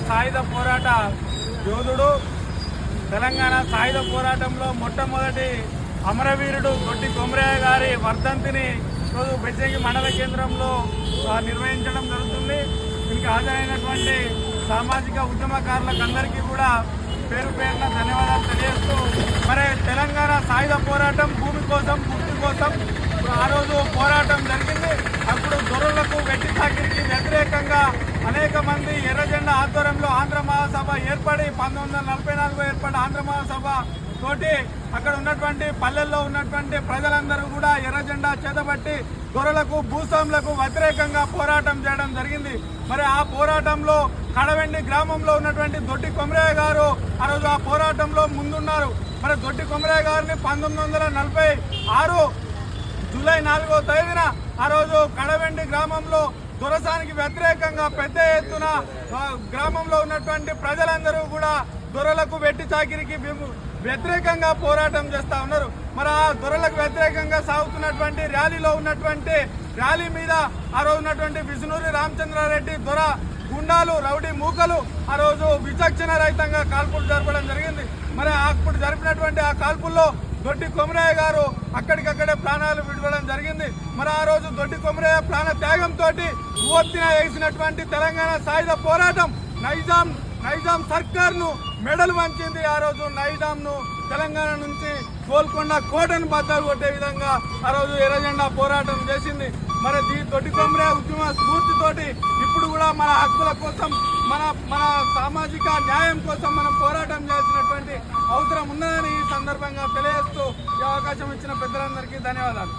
సాయుధ పోరాట యోధుడు. తెలంగాణ సాయుధ పోరాటంలో మొట్టమొదటి అమరవీరుడు దొడ్డి కొమరయ్య గారి వర్ధంతిని ఈరోజు బెజ్జంకి మండల కేంద్రంలో నిర్వహించడం జరుగుతుంది. దీనికి హాజరైనటువంటి సామాజిక ఉద్యమకారులకు అందరికీ కూడా పేరు పేరున ధన్యవాదాలు తెలియజేస్తూ, మరి తెలంగాణ సాయుధ పోరాటం భూమి కోసం, ముక్తి కోసం ఆ రోజు పోరాటం జరిగింది. అప్పుడు దొరలకు వెట్టి చాకిరికి వ్యతిరేకంగా అనేక మంది ఎర్రజెండా ఆధ్వర్యంలో ఆంధ్ర మహాసభ ఏర్పడి 1944 ఏర్పడి ఆంధ్ర మహాసభ తోటి అక్కడ ఉన్నటువంటి పల్లెల్లో ఉన్నటువంటి ప్రజలందరూ కూడా ఎర్రజెండా చేతబట్టి దొరలకు భూస్వాములకు వ్యతిరేకంగా పోరాటం చేయడం జరిగింది. మరి ఆ పోరాటంలో కడవెండి గ్రామంలో ఉన్నటువంటి దొడ్డి కొమరయ్య గారు ఆ రోజు ఆ పోరాటంలో ముందున్నారు. మరి దొడ్డి కొమరయ్య గారిని 1946 జూలై 4వ తేదీన ఆ రోజు కడవెండి గ్రామంలో దొరసానికి వ్యతిరేకంగా పెద్ద ఎత్తున గ్రామంలో ఉన్నటువంటి ప్రజలందరూ కూడా దొరలకు వెట్టి చాకిరికి వ్యతిరేకంగా పోరాటం చేస్తా ఉన్నారు. మరి ఆ దొరలకు వ్యతిరేకంగా సాగుతున్నటువంటి ర్యాలీలో ఉన్నటువంటి ర్యాలీ మీద ఆ రోజు ఉన్నటువంటి విష్ణూరి రామచంద్రారెడ్డి దొర గుండాలు రౌడీ మూకలు ఆ రోజు విచక్షణ రహితంగా కాల్పులు జరపడం జరిగింది. మరి అప్పుడు జరిపినటువంటి ఆ కాల్పుల్లో దొడ్డి కొమరయ్య గారు అక్కడికక్కడే ప్రాణాలు విడవడం జరిగింది. మరి ఆ రోజు దొడ్డి కొమరయ్య ప్రాణ త్యాగంతో ఉవ్వెత్తున వేసినటువంటి తెలంగాణ సాయుధ పోరాటం నైజాం సర్కార్ ను మెడలు వంచింది. ఆ రోజు నైజాం ను తెలంగాణ నుంచి గోల్కొండ కోటను బద్దలు కొట్టే విధంగా ఆ రోజు ఎర్రజెండా పోరాటం చేసింది. మరి దొడ్డి కొమరయ్య ఉద్యమ స్ఫూర్తితోటి ఇప్పుడు కూడా మన హక్కుల కోసం, మన సామాజిక న్యాయం కోసం మనం పోరాటం చేయాల్సినటువంటి అవసరం ఉన్నదని ఈ సందర్భంగా తెలియజేస్తూ ఈ అవకాశం ఇచ్చిన పెద్దలందరికీ ధన్యవాదాలు.